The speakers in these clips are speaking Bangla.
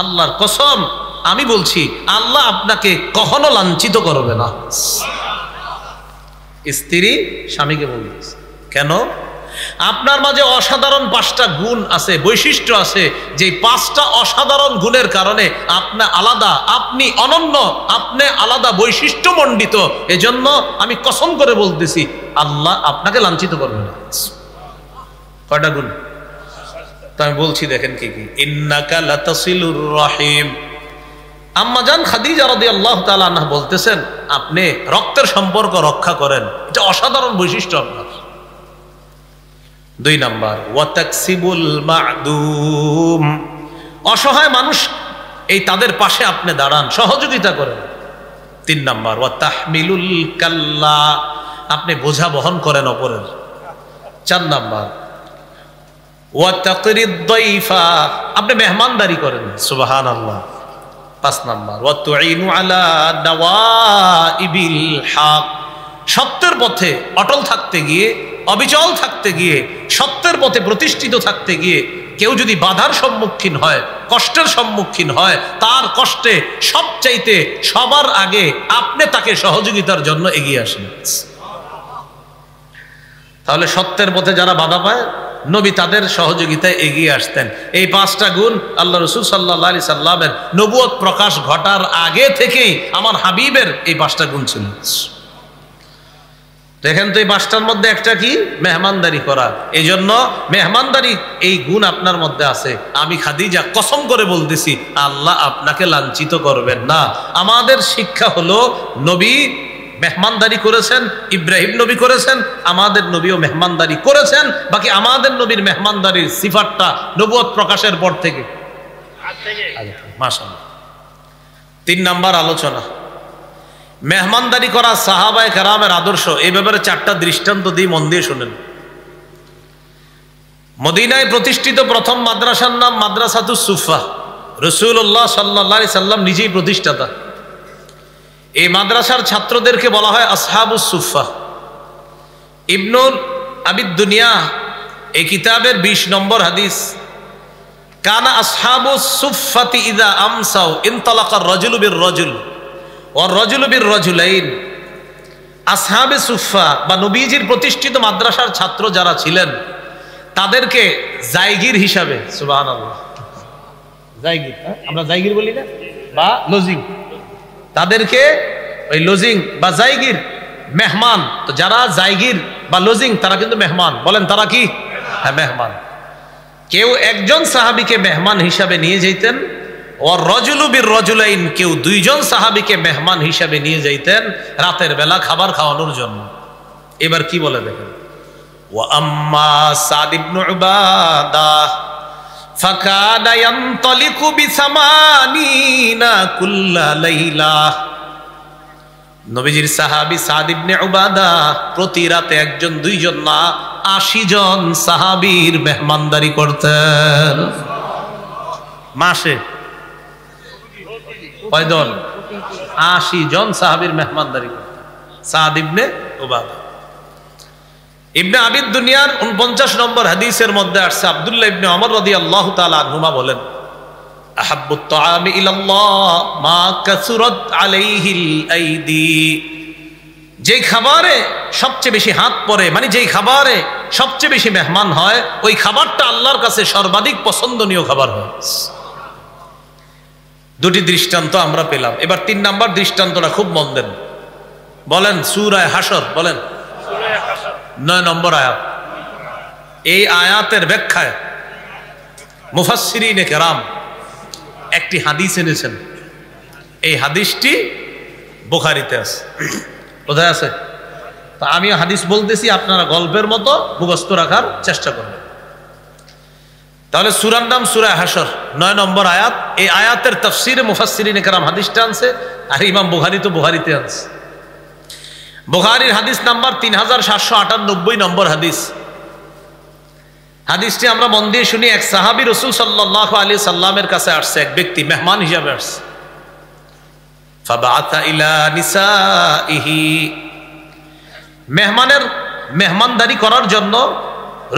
আল্লাহর কসম আমি বলছি, আল্লাহ আপনাকে কখনো লাঞ্ছিত করবে না। স্ত্রী স্বামীকে বলতেছে, কেন? আপনার মাঝে অসাধারণ 5টা গুণ আছে, বৈশিষ্ট্য আছে, যে 5টা অসাধারণ গুণের কারণে আপনি আলাদা, আপনি অনন্য, আপনি আলাদা বৈশিষ্ট্য মণ্ডিত। এজন্য আমি কসম করে বলতেছি, আল্লাহ আপনাকে লাঞ্ছিত করবে না। কয়টা গুণ? তো আমি বলছি, দেখেন কি কি। ইন্নাকা লাতাসিলুর রহিম। আম্মাজান খাদিজা রাদিয়াল্লাহু তাআলা আনহা বলতেছেন, আপনি রক্তের সম্পর্ক রক্ষা করেন, এটা অসাধারণ বৈশিষ্ট্য আপনার। 2 নাম্বার, ওয়া তাকসিবুল মা'দুম। অসহায় মানুষ এই তাদের পাশে আপনি দাঁড়ান, সহযোগিতা করেন। 3 নাম্বার, ওয়া তাহমিলুল কাল্লা। আপনি বোঝা বহন করেন অপরের। 4 নাম্বার, ওয়া তাকরিদ দাইফা। আপনি মেহমানদারি করেন। সুবহানাল্লাহ। 5 নাম্বার, ওয়া তুঈনু আলা দাওয়াইবিল হক। সত্যের পথে অটল থাকতে গিয়ে, অবিচল থাকতে গিয়ে, সত্যের পথে প্রতিষ্ঠিত থাকতে গিয়ে কেউ যদি বাধার সম্মুখীন হয়, কষ্টের সম্মুখীন হয়, তার কষ্টে সবচাইতে সবার আগে আপনি তাকে সহযোগিতার জন্য এগিয়ে আসেন। তাহলে সত্যের পথে যারা বাধা পায়, নবী তাদের সহযোগিতায় এগিয়ে আসতেন। এই 5টা গুণ আল্লাহ রাসূল সাল্লাল্লাহু আলাইহি সাল্লামের নবুয়ত প্রকাশ ঘটার আগে থেকেই আমার হাবিবের এই 5টা গুণ ছিল। দেখেন তো, এই 5টার মধ্যে একটা কি? মেহমানদারি করা। এই জন্য মেহমানদারি এই গুণ আপনার মধ্যে আছে। আমি খাদিজা কসম করে বলতেছি, আল্লাহ আপনাকে লাঞ্ছিত করবেন না। আমাদের শিক্ষা হলো, নবী মেহমানদারি করেছেন, ইব্রাহিম নবী করেছেন, আমাদের নবীও মেহমানদারি করেছেন। বাকি আমাদের নবীর মেহমানদারির সিফাতটা নবুয়ত প্রকাশের পর থেকে। মাশাআল্লাহ। 3 নাম্বার আলোচনা, মেহমানদারি করা সাহাবায়ে কেরামের আদর্শ। এই ব্যাপারে 4টা দৃষ্টান্ত দিই, মন দিয়ে শুনেন। মদিনায় প্রতিষ্ঠিত প্রথম মাদ্রাসার নাম মাদ্রাসাতুস সুফা। রাসূলুল্লাহ সাল্লাল্লাহু আলাইহি সাল্লাম নিজেই প্রতিষ্ঠাতা। এই মাদ্রাসার ছাত্রদেরকে বলা হয় আসহাবুস সুফা। ইবনুল আবিদ দুনিয়া এই কিতাবের 20 নম্বর হাদিস, কানা আসহাবুস সুফাতি ইযা আমসাউ ইনতালাকা আর-রাজুলু বির-রাজুল ওয়ার রাজুলু বির-রাজুলাইন। আসহাবে সুফা বা নবীজির প্রতিষ্ঠিত মাদ্রাসার ছাত্র যারা ছিলেন, তাদেরকে জায়গির হিসাবে, সুবহানাল্লাহ, জায়গির, আমরা জায়গির বলি না, বা লজিং, তাদেরকে ওই লজিং বা জায়গির, মেহমান। তো যারা জায়গির বা লজিং তারা কিন্তু মেহমান। বলেন তারা কি? হ্যাঁ, মেহমান। কেউ একজন সাহাবীকে মেহমান হিসাবে নিয়ে যেতেন, ওর রাজুলু বির-রাজুলাইন, কেউ 2 জন সাহাবীকে মেহমান হিসাবে নিয়ে যাইতেন রাতের বেলা খাবার খাওয়ানোর জন্য। এবার কি বলে দেখেন, ওয়া আম্মা সাদ ইবনে উবাদা ফাকানা ইয়ানতালিকু বিসামানিনা কুল্লা লাইলা। নবীজির সাহাবী সাদ ইবনে উবাদা প্রতি রাতে 1 জন 2 জন না 80 জন সাহাবীর মেহমানদারি করতেন। মাসে কয়জন? 80 জন সাহাবীর মেহমানদারি করতেন সাদ ইবনে উবাদা। ইবনে আবিদ দুনিয়ার 49 নম্বর হাদিসের মধ্যে আসছে, আব্দুল্লাহ ইবনে ওমর রাদিয়াল্লাহু তাআলা আনহুমা বলেন, আহাব্বুত তাআমি ইলাল্লাহ মা কাসুরাত আলাইহিল আইদি। যেই খাবারে সবচেয়ে বেশি হাত পড়ে, মানে যেই খাবারে সবচেয়ে বেশি মেহমান হয়, ওই খাবারটা আল্লাহর কাছে সর্বাধিক পছন্দনীয় খাবার হয়। 2টি দৃষ্টান্ত আমরা পেলাম। এবার 3 নাম্বার দৃষ্টান্তটা খুব মন দেন। বলেন সূরা হাশর, বলেন 9 নম্বর আয়াত। এই আয়াতের ব্যাখ্যায় মুফাসসিরিনে কেরাম একটি হাদিস এনেছেন। এই হাদিসটি বুখারীতে আছে। কোথায় আছে? তা আমিও হাদিস বলতেছি, আপনারা গল্পের মতো মুখস্থ রাখার চেষ্টা করবেন। তাহলে সূরার নাম সূরা হাশর, 9 নম্বর আয়াত। এই আয়াতের তাফসীরে মুফাসসিরিনে কেরাম হাদিসটা আনছে, আর ইমাম বুখারী তো বুখারীতে আনছে। বুখারীর হাদিস নাম্বার 3798 নম্বর হাদিস। হাদিসটি আমরা মন দিয়ে শুনি। এক সাহাবী রাসূল সাল্লাল্লাহু আলাইহি সাল্লামের কাছে আসছে, এক ব্যক্তি মেহমান হিসেবে আসছে। ফাবাআতা ইলা নিসাইহি, মেহমানের মেহমানদারি করার জন্য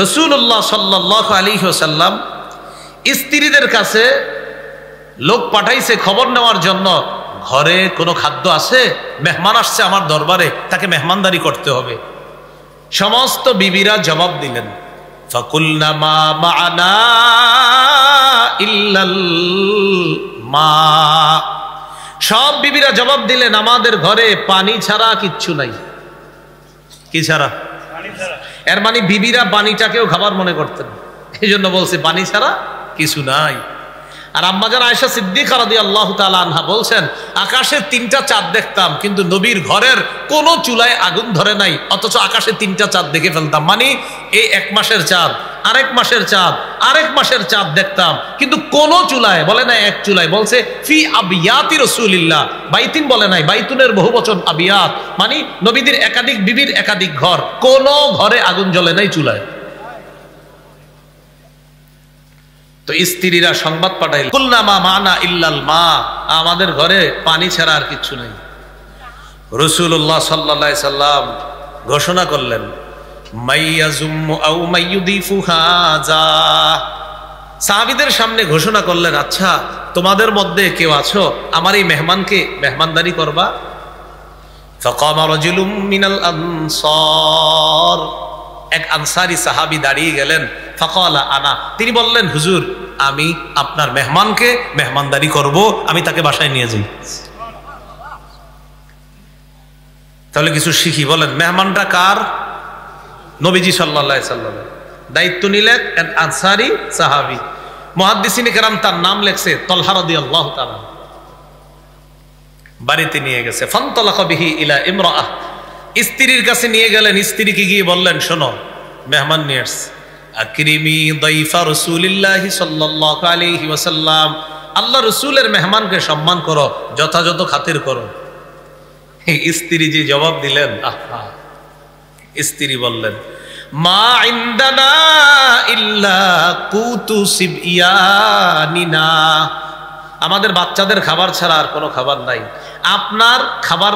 রাসূলুল্লাহ সাল্লাল্লাহু আলাইহি ওয়াসাল্লাম স্ত্রীদের কাছে লোক পাঠাইছে খবর নেওয়ার জন্য, ঘরে কোনো খাদ্য আছে, মেহমান আসছে আমার দরবারে, তাকে মেহমানদারি করতে হবে। সমস্ত বিবিরা জবাব দিলেন, ফাকুলনা মা মা'না ইল্লাল মা। সব বিবিরা জবাব দিলেন, আমাদের ঘরে পানি ছাড়া কিচ্ছু নাই। কি ছাড়া? এর মানে বিবিরা পানিটাকেও খাবার মনে করতেন, এই জন্য বলছে পানি ছাড়া কিছু নাই। আর আম্মাজান আয়েশা সিদ্দিকা রাদিয়াল্লাহু তাআলা আনহা বলছেন, আকাশে 3টা চাঁদ দেখতাম কিন্তু নবীর ঘরের কোনো চুলায় আগুন ধরে নাই, অথচ আকাশে 3টা চাঁদ দেখে ফেলতাম। মানে এই 1 মাসের চাঁদ, আরেক মাসের চাঁদ, আরেক মাসের চাঁদ দেখতাম, কিন্তু কোন চুলায় বলে না এক চুলায়, বলছে ফি আবিয়াতি রাসূলিল্লাহ। বাইতিন বলে নাই, বাইতুনের বহুবচন আবিয়াত, মানে নবীদের একাধিক বিবির একাধিক ঘর, কোন ঘরে আগুন জ্বলে নাই চুলায়। তো স্ত্রীরা সংবাদ পাঠাইল, কুলনা মা মা'না ইল্লাল মা, আমাদের ঘরে পানি ছাড়া আর কিচ্ছু নেই। রাসূলুল্লাহ সাল্লাল্লাহু আলাইহি সাল্লাম ঘোষণা করলেন, মাইয়াজুম্মু আও মাইয়ুদিফু হাযা। সাহাবীদের সামনে ঘোষণা করলেন, আচ্ছা তোমাদের মধ্যে কেউ আছো আমার এই মেহমানকে মেহমানদারি করবা? ফাকামা রাজুলুম মিনাল আনসার, এক আনসারী সাহাবী দাঁড়িয়ে গেলেন। ফাকালা আনা, তিনি বললেন, হুজুর আমি আপনার মেহমানকে মেহমানদারি করব, আমি তাকে বাসায় নিয়ে যাই। তাহলে কিছু শিখি, বলেন মেহমানটা কার? নবীজি সাল্লাল্লাহু আলাইহি সাল্লাম। দায়িত্ব নিলেন এক আনসারী সাহাবী, মুহাদ্দিসিনে কেরাম তার নাম লেখছে তালহা রাদিয়াল্লাহু তাআলা। বাড়িতে নিয়ে গেছে, ফান্তালাকা বিহি ইলা ইমরাআহ, স্ত্রীর কাছে নিয়ে গেলেন। স্ত্রীকে গিয়ে বললেন, শোনো মেহমান নিয়ে আসছে, আকরিমি দাইফা রাসূলিল্লাহি সাল্লাল্লাহু আলাইহি ওয়াসাল্লাম, আল্লাহ রাসূলের মেহমানকে সম্মান করো, যথাযথ খাতির করো। স্ত্রী যে জবাব দিলেন, আহা, স্ত্রী বললেন, মা ইনদানা ইল্লা কুতু সিবয়ানিনা, আমাদের বাচ্চাদের খাবার ছাড়া আর কোনো খাবার নাই। আপনার খাবার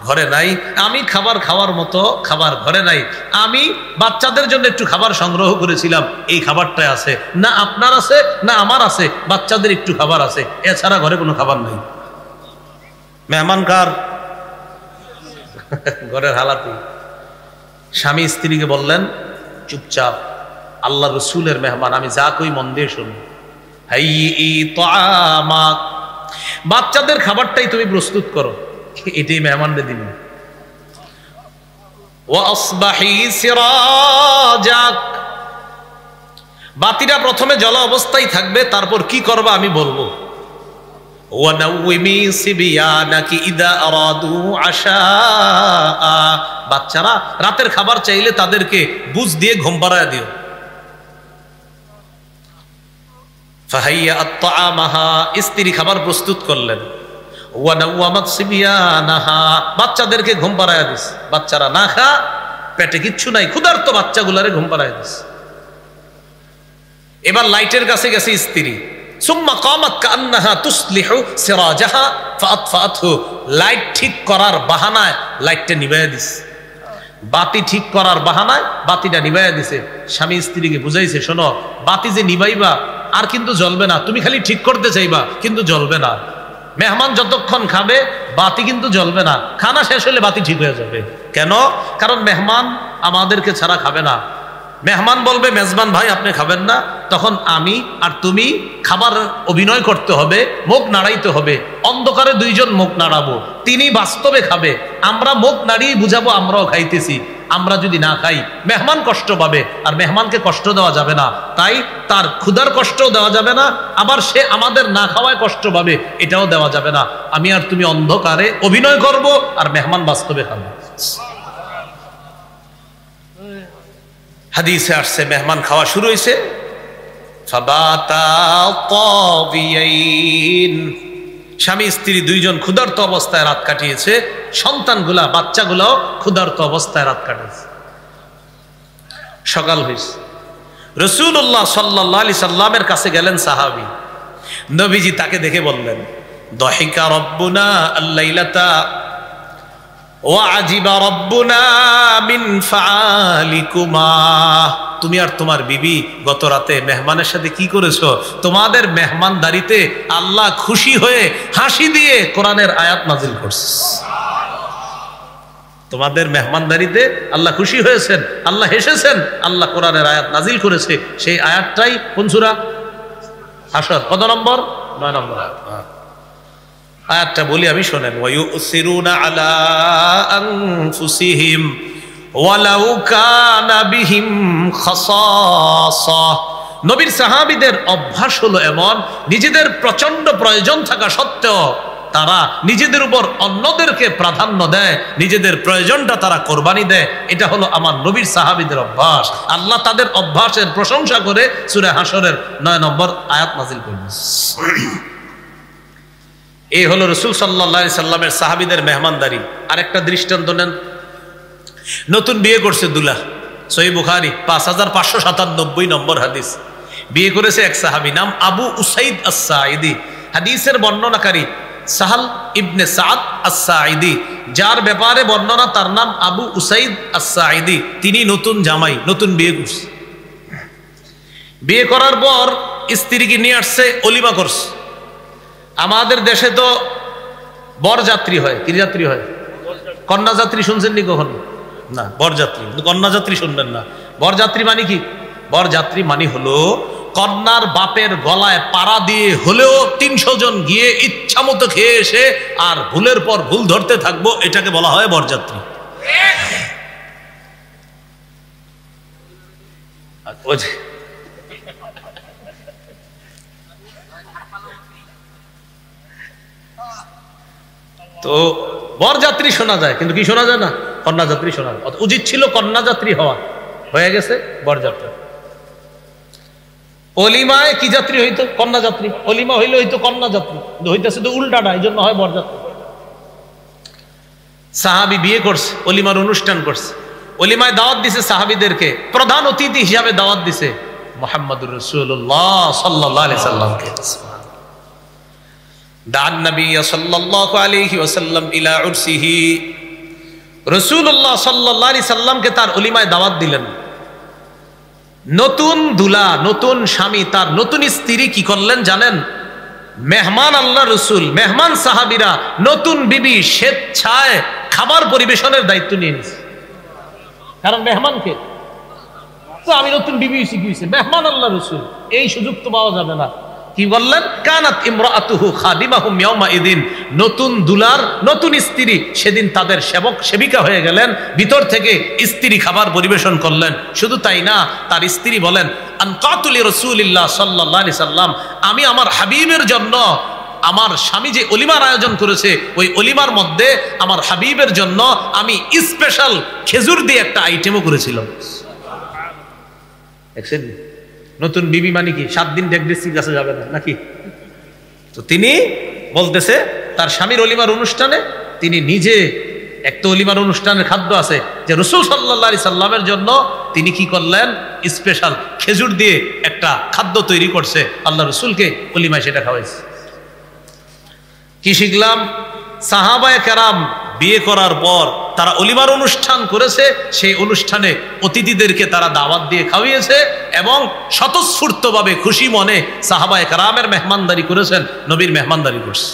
ঘরে নাই, আমি খাবার খাওয়ার মতো খাবার ঘরে নাই। আমি বাচ্চাদের জন্য একটু খাবার সংগ্রহ করেছিলাম, এই খাবারটাই আছে, না আপনার আছে না আমার আছে, বাচ্চাদের একটু খাবার আছে, এছাড়া ঘরে কোনো খাবার নেই। মেহমান কার? ঘরের হালাতি। স্বামী স্ত্রীকে বললেন, চুপচাপ, আল্লাহ রসুলের মেহমান, আমি যা কই মন দিয়ে শুনি। হাইয়ি তাআমাক, বাচ্চাদের খাবারটাই তুমি প্রস্তুত করো, এটাই মেহমানদের দিন। ওয়া আসবাহি সিরাজাক, বাতিটা প্রথমে জ্বলা অবস্থায় থাকবে, তারপর কি করবা আমি বলবো। ওয়া নাওয়িমি সিবিয়ানাকি ইদা আরাদু আশা, বাচ্চারা রাতের খাবার চাইলে তাদেরকে বুঝ দিয়ে ঘুম পাড়ায় দিও। ফাহাইয়া আত-তাআমাহা, স্ত্রী খাবার প্রস্তুত করলেন। ওয়া নাওয়ামাত সিবিয়ানাহা, বাচ্চাদেরকে ঘুম পাড়ায় দিস। বাচ্চারা না খা, পেটে কিচ্ছু নাই, ক্ষুধার্ত বাচ্চাগুলারে ঘুম পাড়ায় দিস। এবার লাইটের কাছে গেছে স্ত্রী। সুম্মা কামাত কান্নাহা তুসলিহু সিরাজাহা ফাআতফাআতহু, লাইট ঠিক করার বাহানায় লাইটটা নিভাইয়া দিস। বাতি ঠিক করার বাহানায় বাতিটা নিভাইয়া দিছে। স্বামী স্ত্রীকে বুঝাইছে, শোনো বাতি যে নিভাইবা আর কিন্তু জ্বলবে না, তুমি খালি ঠিক করতে চাইবা কিন্তু জ্বলবে না। মেহমান যতক্ষণ খাবে বাতি কিন্তু জ্বলবে না, খানা শেষ হলে বাতি ঠিক হয়ে যাবে। কেন? কারণ মেহমান আমাদেরকে ছাড়া খাবে না। মেহমান বলবে, মেজবান ভাই আপনি খাবেন না, তখন আমি আর তুমি খাবার অভিনয় করতে হবে, মুখ নাড়াইতে হবে। অন্ধকারে দুইজন মুখ নাড়াবো, তিনি বাস্তবে খাবে, আমরা মুখ নাড়িয়ে বুঝাবো আমরাও খাইতেছি। আমরা যদি না খাই মেহমান কষ্ট পাবে, আর মেহমানকে কষ্ট দেওয়া যাবে না। তাই তার ক্ষুধার কষ্টও দেওয়া যাবে না, আবার সে আমাদের না খাওয়ায় কষ্ট পাবে, এটাও দেওয়া যাবে না। আমি আর তুমি অন্ধকারে অভিনয় করব, আর মেহমান বাস্তবে খাবে। হাদিসে আসছে, মেহমান খাওয়া শুরু হয়েছে। স্বামী স্ত্রী দুইজন ক্ষুধার্ত অবস্থায় রাত কাটিয়েছে, সন্তানগুলা বাচ্চাগুলাও ক্ষুধার্ত অবস্থায় রাত কাটিয়েছে। সকাল হয়েছে, রাসূলুল্লাহ সাল্লাল্লাহু আলাইহি সাল্লামের কাছে গেলেন সাহাবী। নবীজি তাকে দেখে বললেন, দহিকা রব্বুনা আল্লাইলাতা, ওয়াজিবা রাব্বুনা মিন ফাআলিকুমা, তুমি আর তোমার বিবি গত রাতে মেহমানের সাথে কি করেছো? তোমাদের মেহমানদারিতে আল্লাহ খুশি হয়ে হাসি দিয়ে কোরআনের আয়াত নাজিল করছে। তোমাদের মেহমানদারিতে আল্লাহ খুশি হয়েছেন, আল্লাহ হেসেছেন, আল্লাহ কোরআনের আয়াত নাজিল করেছে। সেই আয়াতটাই কোন সূরা? হাসর। কত নম্বর? 9 নম্বর আয়াতটা বলি আমি, শোনেন। ওয়ায়ুসিরুনা আলা আনফুসিহিম ওয়ালাউ কানা বিহিম খাসাসা। নবীর সাহাবীদের অভ্যাস হলো এমন, নিজেদের প্রচন্ড প্রয়োজন থাকা সত্ত্বেও তারা নিজেদের উপর অন্যদেরকে প্রাধান্য দেয়, নিজেদের প্রয়োজনটা তারা কোরবানি দেয়। এটা হলো আমার নবীর সাহাবীদের অভ্যাস। আল্লাহ তাদের অভ্যাসের প্রশংসা করে সূরা হাসরের 9 নম্বর আয়াত নাযিল করলেন। এই হলো রাসূল সাল্লাল্লাহু আলাইহি সাল্লামের সাহাবীদের মেহমানদারি। আরেকটা দৃষ্টান্ত নেন। নতুন বিয়ে করছে দুলা, সহিহ বুখারী 5597 নম্বর হাদিস। বিয়ে করেছে এক সাহাবী, নাম আবু উসাইদ আস-সাঈদী। হাদিসের বর্ণনাকারী সাহাল ইবনে সাদ আস-সাঈদী, যার ব্যাপারে বর্ণনা তার নাম আবু উসাইদ আস-সাঈদী। তিনি নতুন জামাই, নতুন বিয়ে করছে। বিয়ে করার পর স্ত্রীকে নিয়ে আসছে, অলিমা করছে। আমাদের দেশে তো বরযাত্রী হয়, কি যাত্রী হয়? কন্যাযাত্রী শুনছেন নি কখনো? না, বরযাত্রী। কন্যাযাত্রী শুনবেন না। বরযাত্রী মানে কি? বরযাত্রী মানে হলো কন্যার বাপের গলায় পাড়া দিয়ে হলেও 300 জন গিয়ে ইচ্ছা মতো খেয়ে এসে আর ভুলের পর ভুল ধরতে থাকবো, এটাকে বলা হয় বরযাত্রী। তো বরযাত্রী শোনা যায়, কিন্তু কি শোনা যায় না? কন্যাযাত্রী শোনা যায়। উচিত ছিল কন্যাযাত্রী হওয়া, হয়ে গেছে বরযাত্রী। অলিমায় কি যাত্রী হইতো? কন্যাযাত্রী। অলিমা হইলে হইতো কন্যাযাত্রী, হইতেছে তো উল্টাটা, এই জন্য হয় বরযাত্রী। সাহাবী বিয়ে করছে, অলিমার অনুষ্ঠান করছে, অলিমায় দাওয়াত দিছে সাহাবীদেরকে, প্রধান অতিথি হিসাবে দাওয়াত দিছে মুহাম্মদুর রাসূলুল্লাহ সাল্লাল্লাহু আলাইহি সাল্লামকে। দান নবী সাল্লাল্লাহু আলাইহি ওয়াসাল্লাম ইলা উরসিহি, রাসূলুল্লাহ সাল্লাল্লাহু আলাইহি সাল্লামকে তার অলিমায় দাওয়াত দিলেন। নতুন দুলা, নতুন স্বামী, তার নতুন স্ত্রী কি করলেন জানেন? মেহমান আল্লাহ রসুল, মেহমান সাহাবীরা নতুন বিবি স্বেচ্ছায় খাবার পরিবেশনের দায়িত্ব নিয়ে নিছে। কারণ মেহমানকে তো আমি নতুন বিবি শিখিয়েছি, মেহমান আল্লাহ রসুল, এই সুযোগ তো পাওয়া যাবে না। কি বললেন? কানাত ইমরাতুহু খাদিমাহুম ইয়াউমা ইদিন, নতুন দুলার নতুন স্ত্রী সেদিন তাদের সেবক সেবিকা হয়ে গেলেন, ভিতর থেকে স্ত্রী খাবার পরিবেশন করলেন। শুধু তাই না, তার স্ত্রী বলেন আনকাতুলি রাসূলিল্লাহ সাল্লাল্লাহু আলাইহি সাল্লাম, আমি আমার হাবিবের জন্য, আমার স্বামী যে অলিমার আয়োজন করেছে ওই অলিমার মধ্যে আমার হাবিবের জন্য আমি স্পেশাল খেজুর দিয়ে একটা আইটেমও করেছিলাম। দেখছেন, নতুন বিবি মানে কি 7 দিন ডেকডেসির কাছে যাবে না নাকি? তো তিনি বলতেছে তার স্বামীর অলিমার অনুষ্ঠানে তিনি নিজে, একটা অলিমার অনুষ্ঠানের খাদ্য আছে যে রাসূল সাল্লাল্লাহু আলাইহি সাল্লামের জন্য তিনি কি করলেন? স্পেশাল খেজুর দিয়ে একটা খাদ্য তৈরি করছে, আল্লাহ রসুলকে অলিমায় সেটা খাওয়াইছে। কি শিখলাম? সাহাবায়ে কেরাম বিয়ে করার পর তারা অলিমার অনুষ্ঠান করেছে, সেই অনুষ্ঠানে অতিথিদেরকে তারা দাওয়াত দিয়ে খাওয়িয়েছে এবং স্বতঃস্ফূর্তভাবে খুশি মনে সাহাবায়ে কেরামের মেহমানদারি করেছেন, নবীর মেহমানদারি করছে।